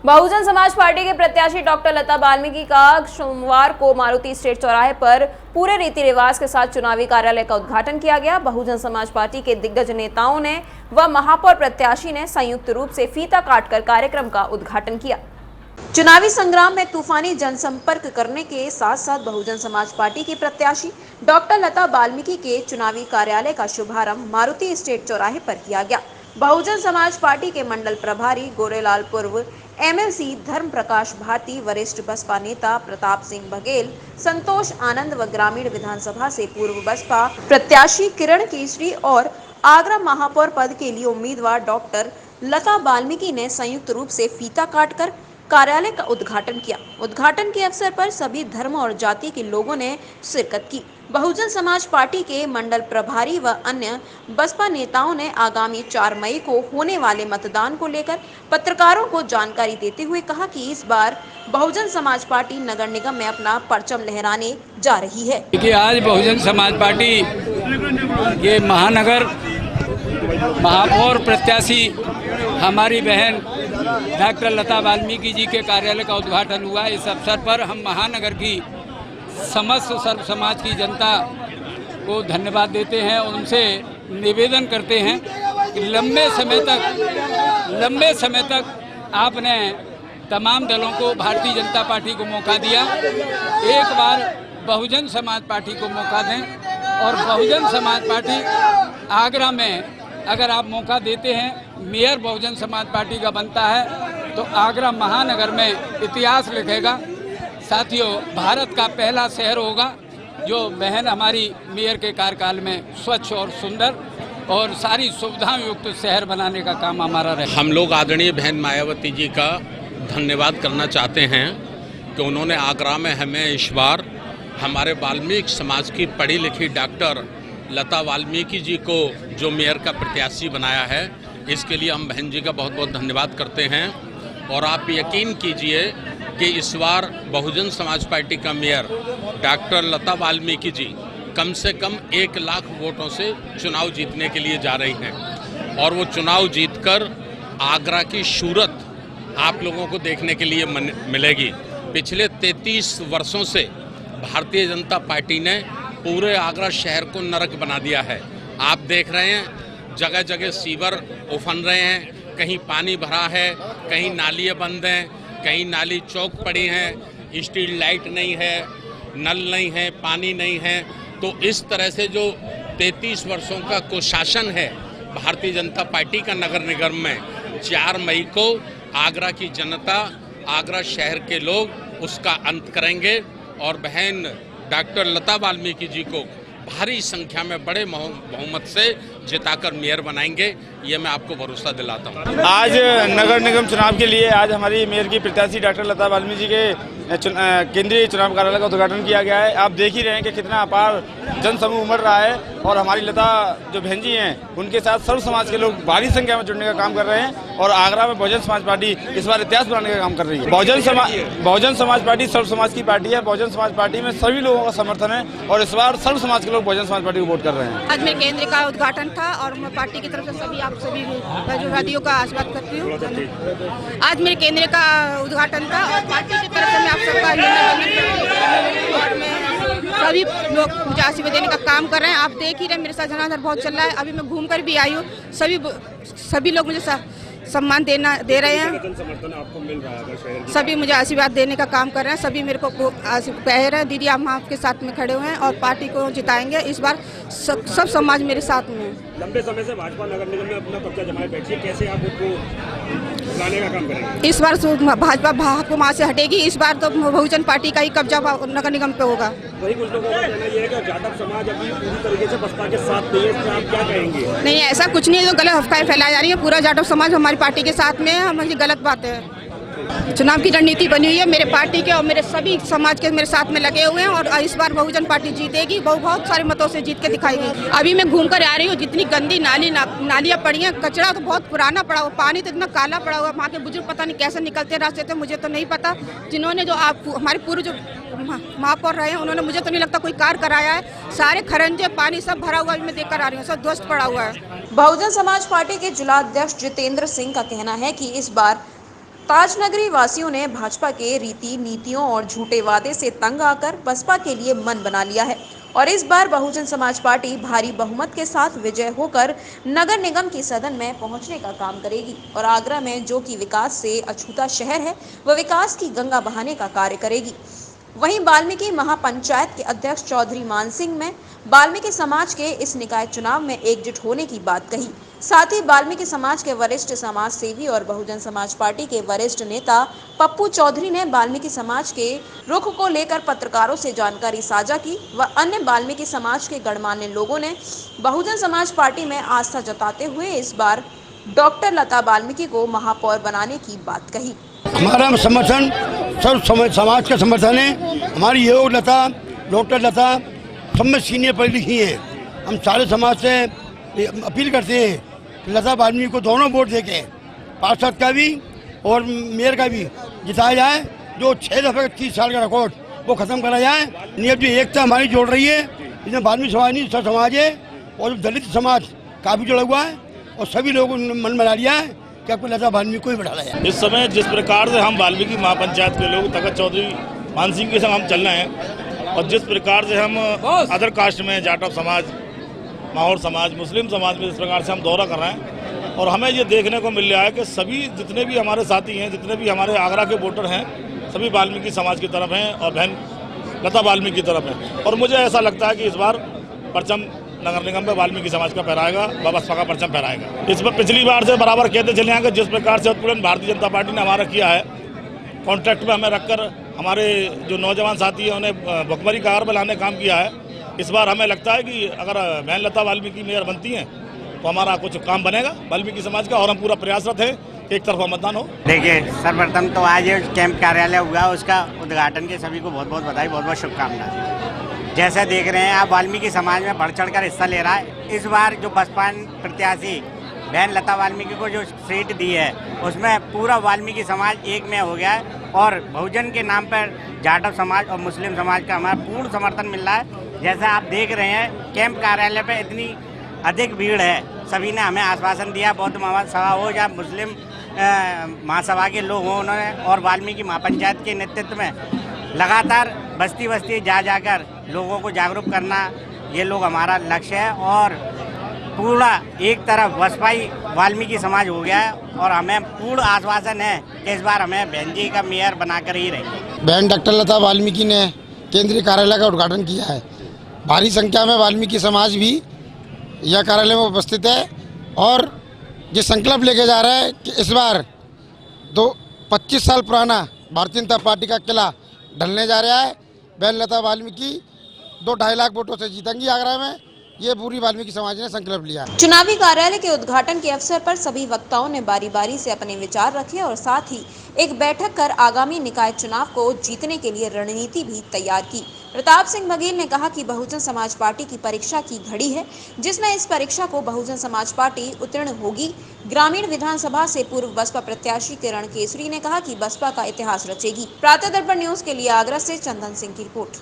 Bahujan Samaj party के प्रत्याशी doctor लता वाल्मीकि का सोमवार को मारुति स्टेट चौराहे पर पूरे रीति रिवाज के साथ चुनावी कार्यालय का उद्घाटन किया गया। बहुजन समाज पार्टी के दिग्गज नेताओं ने व महापौर प्रत्याशी ने संयुक्त रूप से फीता काटकर कार्यक्रम का उद्घाटन किया। चुनावी संग्राम में तूफानी जनसंपर्क करने के साथ साथ बहुजन समाज पार्टी की प्रत्याशी डॉक्टर लता वाल्मीकि के चुनावी कार्यालय का शुभारंभ मारुति स्टेट चौराहे पर किया गया। बहुजन समाज पार्टी के मंडल प्रभारी गोरेलाल पूर्व एमएलसी धर्म प्रकाश भारती, वरिष्ठ बसपा नेता प्रताप सिंह बघेल, संतोष आनंद व ग्रामीण विधानसभा से पूर्व बसपा प्रत्याशी किरण केसरी और आगरा महापौर पद के लिए उम्मीदवार डॉक्टर लता वाल्मीकि ने संयुक्त रूप से फीता काटकर कार्यालय का उद्घाटन किया। उद्घाटन के अवसर पर सभी धर्म और जाति के लोगों ने शिरकत की। बहुजन समाज पार्टी के मंडल प्रभारी व अन्य बसपा नेताओं ने आगामी 4 मई को होने वाले मतदान को लेकर पत्रकारों को जानकारी देते हुए कहा कि इस बार बहुजन समाज पार्टी नगर निगम में अपना परचम लहराने जा रही है। देखिए, आज बहुजन समाज पार्टी ये महानगर महापौर प्रत्याशी हमारी बहन डॉक्टर लता वाल्मीकि जी के कार्यालय का उद्घाटन हुआ। इस अवसर पर हम महानगर की समस्त सर्व समाज की जनता को धन्यवाद देते हैं और उनसे निवेदन करते हैं कि लंबे समय तक आपने तमाम दलों को भारतीय जनता पार्टी को मौका दिया। एक बार बहुजन समाज पार्टी को मौका दें और बहुजन समाज पार्टी आगरा में अगर आप मौका देते हैं, मेयर बहुजन समाज पार्टी का बनता है तो आगरा महानगर में इतिहास लिखेगा। साथियों, भारत का पहला शहर होगा जो बहन हमारी मेयर के कार्यकाल में स्वच्छ और सुंदर और सारी सुविधाओं युक्त शहर बनाने का काम हमारा रहे। हम लोग आदरणीय बहन मायावती जी का धन्यवाद करना चाहते हैं कि उन्होंने आगरा में हमें इस बार हमारे वाल्मीकि समाज की पढ़ी लिखी डॉक्टर लता वाल्मीकि जी को जो मेयर का प्रत्याशी बनाया है, इसके लिए हम बहन जी का बहुत बहुत धन्यवाद करते हैं। और आप यकीन कीजिए कि इस बार बहुजन समाज पार्टी का मेयर डॉक्टर लता वाल्मीकि जी कम से कम 1 लाख वोटों से चुनाव जीतने के लिए जा रही हैं और वो चुनाव जीतकर आगरा की सूरत आप लोगों को देखने के लिए मिलेगी। पिछले 33 वर्षों से भारतीय जनता पार्टी ने पूरे आगरा शहर को नरक बना दिया है। आप देख रहे हैं जगह जगह सीवर उफन रहे हैं, कहीं पानी भरा है, कहीं नालियाँ बंद हैं, कहीं नाली चौक पड़ी हैं, स्ट्रीट लाइट नहीं है, नल नहीं है, पानी नहीं है। तो इस तरह से जो 33 वर्षों का कुशासन है भारतीय जनता पार्टी का नगर निगम में, 4 मई को आगरा की जनता, आगरा शहर के लोग उसका अंत करेंगे और बहन डॉक्टर लता वाल्मीकि जी को भारी संख्या में बड़े बहुमत से जिताकर मेयर बनाएंगे, ये मैं आपको भरोसा दिलाता हूँ। आज नगर निगम चुनाव के लिए आज हमारी मेयर की प्रत्याशी डॉक्टर लता वाल्मीकि जी के केंद्रीय चुनाव कार्यालय का उद्घाटन किया गया है। आप देख ही रहे हैं कि कितना अपार जनसमूह उमड़ रहा है और हमारी लता जो बहन जी हैं उनके साथ सर्व समाज के लोग भारी संख्या में जुड़ने का काम कर रहे हैं और आगरा में बहुजन समाज पार्टी इस बार इतिहास बनाने का काम कर रही है। बहुजन समाज पार्टी सर्व समाज की पार्टी है। बहुजन समाज पार्टी में सभी लोगों का समर्थन है और इस बार सर्व समाज के लोग बहुजन समाज पार्टी को वोट कर रहे हैं। आज मेरे केंद्र का उद्घाटन था और मैं पार्टी की तरफ से सभी वादियों का आशीर्वाद करती हूँ। आज मेरे केंद्र का उद्घाटन था और पार्टी की तरफ से मैं आप सबका और मैं सभी लोग मुझे आशीर्वाद देने का काम कर रहे हैं। आप देख ही रहे मेरे साथ जनाधार बहुत चल रहा है। अभी मैं घूम कर भी आई हूँ। सभी लोग मुझे सम्मान दे रहे हैं। आपको मिल रहा है, सभी मुझे आशीर्वाद देने का काम कर रहे हैं। सभी मेरे को कह रहे हैं दीदी हम आपके साथ में खड़े हुए हैं और पार्टी को जिताएंगे। इस बार सब समाज मेरे साथ में है। लंबे समय से भाजपा नगर निगम में अपना कब्जा जमाए बैठी है, कैसे आप उसको लाने का काम करेंगे? इस बार भाजपा वहाँ से हटेगी। इस बार तो बहुजन पार्टी का ही कब्जा नगर निगम पे होगा। वही कुछ लोगों का कहना यह है कि जाटव समाज अभी पूरी तरीके से बसपा के साथ नहीं है, आप क्या कहेंगे? नहीं, ऐसा कुछ नहीं है, जो गलत अफवाहें फैलाई जा रही है। पूरा जाटव समाज हमारी पार्टी के साथ में है। हमारी गलत बात है। चुनाव की रणनीति बनी हुई है मेरे पार्टी के और मेरे सभी समाज के मेरे साथ में लगे हुए हैं और इस बार बहुजन पार्टी जीतेगी। बहुत सारे मतों से जीत के दिखाएगी। अभी मैं घूम कर आ रही हूँ, जितनी गंदी नालियाँ पड़ी हैं, कचरा तो बहुत पुराना पड़ा हुआ, पानी तो इतना काला पड़ा हुआ। वहाँ के बुजुर्ग पता नहीं कैसे निकलते रास्ते थे, मुझे तो नहीं पता। जिन्होंने जो हमारे पूर्व जो महापौर रहे हैं उन्होंने, मुझे तो नहीं लगता कोई कार्य कराया है। सारे खरंजे पानी सब भरा हुआ मैं देख कर आ रही हूँ, सब ध्वस्त पड़ा हुआ है। बहुजन समाज पार्टी के जिला अध्यक्ष जितेंद्र सिंह का कहना है कि इस बार ताजनगरी वासियों ने भाजपा के रीति नीतियों और झूठे वादे से तंग आकर बसपा के लिए मन बना लिया है और इस बार बहुजन समाज पार्टी भारी बहुमत के साथ विजय होकर नगर निगम की सदन में पहुंचने का काम करेगी और आगरा में जो कि विकास से अछूता शहर है वह विकास की गंगा बहाने का कार्य करेगी। वहीं वाल्मीकि महापंचायत के अध्यक्ष चौधरी मान सिंह ने वाल्मीकि समाज के इस निकाय चुनाव में एकजुट होने की बात कही। साथ ही वाल्मीकि समाज के वरिष्ठ समाज सेवी और बहुजन समाज पार्टी के वरिष्ठ नेता पप्पू चौधरी ने वाल्मीकि समाज के रुख को लेकर पत्रकारों से जानकारी साझा की व अन्य वाल्मीकि समाज के गणमान्य लोगों ने बहुजन समाज पार्टी में आस्था जताते हुए इस बार डॉक्टर लता वाल्मीकि को महापौर बनाने की बात कही। हमारा समर्थन सब समाज का समर्थन है। हमारी योग लता, डॉक्टर लता सब में सीनियर पढ़ी लिखी हैं। हम सारे समाज से अपील करते हैं कि लता वाल्मीकि को दोनों वोट देके पार्षद का भी और मेयर का भी जिताया जाए। जो 6 दफे 30 साल का रिकॉर्ड वो खत्म करा जाए। नियत जो एकता हमारी जोड़ रही है, इसमें वाल्मीकि समाज नहीं सब समाज है और दलित समाज काफ़ी जुड़ा हुआ है और सभी लोगों ने मन बना लिया है कि आपको लता वाल्मीकि को ही बैठा है। इस समय जिस प्रकार से हम वाल्मीकि महापंचायत के लोग तखत चौधरी मान सिंह के संग हम चल रहे हैं और जिस प्रकार से हम अदर कास्ट में जाटव समाज, माहौर समाज, मुस्लिम समाज में जिस प्रकार से हम दौरा कर रहे हैं और हमें ये देखने को मिल रहा है कि सभी जितने भी हमारे साथी हैं, जितने भी हमारे आगरा के वोटर हैं, सभी वाल्मीकि समाज की तरफ हैं और बहन लता वाल्मीकि की तरफ हैं। और मुझे ऐसा लगता है कि इस बार परचम नगर निगम में वाल्मीकि समाज का फहराएगा, बसपा का परचम फहराएगा। इस पर पिछली बार से बराबर कहते चले आएंगे जिस प्रकार से उत्पीड़न भारतीय जनता पार्टी ने हमारा किया है, कॉन्ट्रैक्ट में हमें रखकर हमारे जो नौजवान साथी हैं उन्हें भुखमरी कगार पर लाने काम किया है। इस बार हमें लगता है कि अगर बहन लता वाल्मीकि मेयर बनती हैं तो हमारा कुछ काम बनेगा वाल्मीकि समाज का और हम पूरा प्रयासरत हैं कि एक तरफा मतदान हो। देखिए, सर्वप्रथम तो आज कैंप कार्यालय हुआ, उसका उद्घाटन के सभी को बहुत बहुत बधाई, बहुत बहुत शुभकामनाएं। जैसा देख रहे हैं आप, वाल्मीकि समाज में बढ़ चढ़ कर हिस्सा ले रहा है। इस बार जो बसपा प्रत्याशी बहन लता वाल्मीकि को जो सीट दी है उसमें पूरा वाल्मीकि समाज एक में हो गया है और बहुजन के नाम पर जाटव समाज और मुस्लिम समाज का हमारा पूर्ण समर्थन मिल रहा है। जैसा आप देख रहे हैं, कैंप कार्यालय पे इतनी अधिक भीड़ है। सभी ने हमें आश्वासन दिया, बौद्ध महासभा हो या मुस्लिम महासभा के लोग हों, उन्होंने और वाल्मीकि महापंचायत के नेतृत्व में लगातार बस्ती बस्ती जा जाकर लोगों को जागरूक करना, ये लोग हमारा लक्ष्य है। और पूरा एक तरफ बसपाई वाल्मीकि समाज हो गया है और हमें पूर्ण आश्वासन है कि इस बार हमें बहन जी का मेयर बनाकर ही रहेंगे। बहन डॉक्टर लता वाल्मीकि ने केंद्रीय कार्यालय का उद्घाटन किया है। भारी संख्या में वाल्मीकि समाज भी यह कार्यालय में उपस्थित है और ये संकल्प लेके जा रहा है कि इस बार 25 साल पुराना भारतीय जनता पार्टी का किला ढलने जा रहा है। बहन लता वाल्मीकि 2-2.5 लाख वोटों से जीतेंगी आगरा में, ये पूरी वाल्मीकि समाज ने संकल्प लिया। चुनावी कार्यालय के उद्घाटन के अवसर पर सभी वक्ताओं ने बारी बारी से अपने विचार रखे और साथ ही एक बैठक कर आगामी निकाय चुनाव को जीतने के लिए रणनीति भी तैयार की। प्रताप सिंह बघेल ने कहा कि बहुजन समाज पार्टी की परीक्षा की घड़ी है, जिसमें इस परीक्षा को बहुजन समाज पार्टी उत्तीर्ण होगी। ग्रामीण विधानसभा से पूर्व बसपा प्रत्याशी किरण केसरी ने कहा कि बसपा का इतिहास रचेगी। प्रातः दर्पण न्यूज के लिए आगरा से चंदन सिंह की रिपोर्ट।